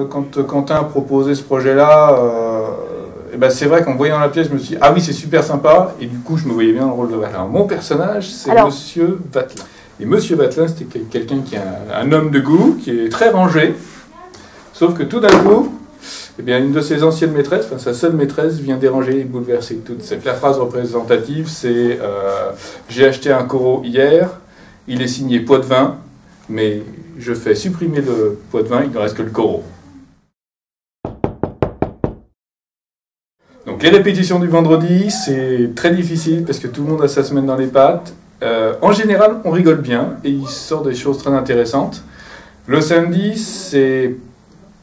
Quand Quentin a proposé ce projet-là, c'est vrai qu'en voyant la pièce, je me suis dit « Ah oui, c'est super sympa !» Et du coup, je me voyais bien dans le rôle de Vatelin. Mon personnage, c'est Monsieur Vatelin. Et Monsieur Vatelin, c'était quelqu'un qui est un homme de goût, qui est très rangé, sauf que tout d'un coup, une de ses anciennes maîtresses, sa seule maîtresse, vient déranger et bouleverser tout. La phrase représentative, c'est j'ai acheté un corot hier, il est signé Poitvin, mais je fais supprimer le Poitvin, il ne reste que le corot. » Donc les répétitions du vendredi, c'est très difficile parce que tout le monde a sa semaine dans les pattes. En général, on rigole bien et il sort des choses très intéressantes. Le samedi, c'est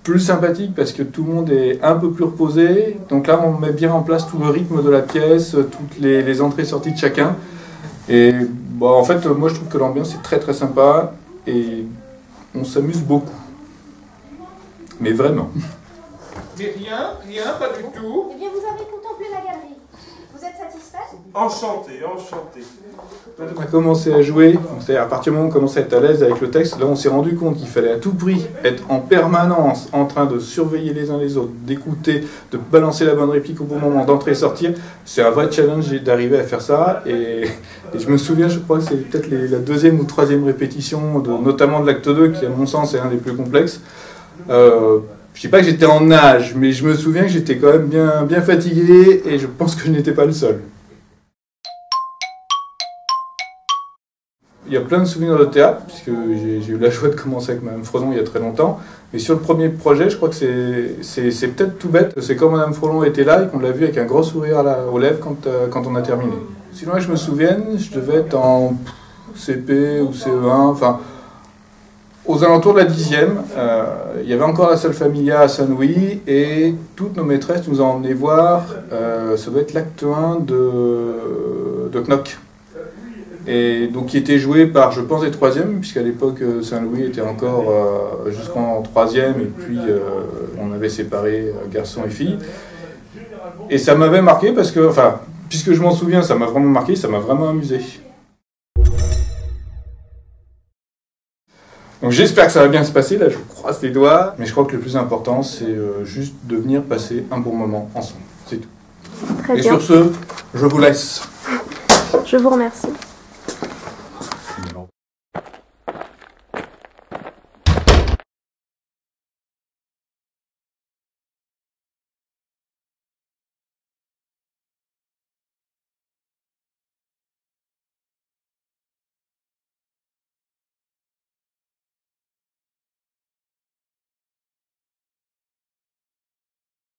plus sympathique parce que tout le monde est un peu plus reposé. Donc là, on met bien en place tout le rythme de la pièce, toutes les entrées-sorties de chacun. Et en fait, moi, je trouve que l'ambiance est très très sympa et on s'amuse beaucoup. Mais vraiment. Mais rien, pas du tout. Eh bien, vous avez contemplé la galerie. Vous êtes satisfait? Enchanté. On a commencé à jouer, à partir du moment où on commençait à être à l'aise avec le texte, là on s'est rendu compte qu'il fallait à tout prix être en permanence en train de surveiller les uns les autres, d'écouter, de balancer la bonne réplique au bon moment, d'entrer et sortir. C'est un vrai challenge d'arriver à faire ça. Et je me souviens, je crois que c'est peut-être la deuxième ou troisième répétition, notamment de l'acte 2, qui à mon sens est un des plus complexes. Je ne sais pas que j'étais en nage, mais je me souviens que j'étais quand même bien fatigué et je pense que je n'étais pas le seul. Il y a plein de souvenirs de théâtre, puisque j'ai eu la joie de commencer avec Madame Frodon il y a très longtemps. Mais sur le premier projet, je crois que c'est peut-être tout bête. C'est quand Madame Frodon était là et qu'on l'a vu avec un gros sourire aux lèvres quand on a terminé. Sinon, je me souviens, je devais être en CP ou CE1, enfin... Aux alentours de la 10e, il y avait encore la salle Familia à Saint-Louis et toutes nos maîtresses nous ont emmenés voir, ça doit être l'acte 1 de Knock. Et donc qui était joué par, je pense, les 3e, puisqu'à l'époque Saint-Louis était encore jusqu'en 3e et puis on avait séparé garçons et filles. Et ça m'avait marqué parce que, puisque je m'en souviens, ça m'a vraiment marqué, ça m'a vraiment amusé. Donc j'espère que ça va bien se passer, là je vous croise les doigts, mais je crois que le plus important c'est juste de venir passer un bon moment ensemble, c'est tout. Très bien. Et sur ce, je vous laisse. Je vous remercie.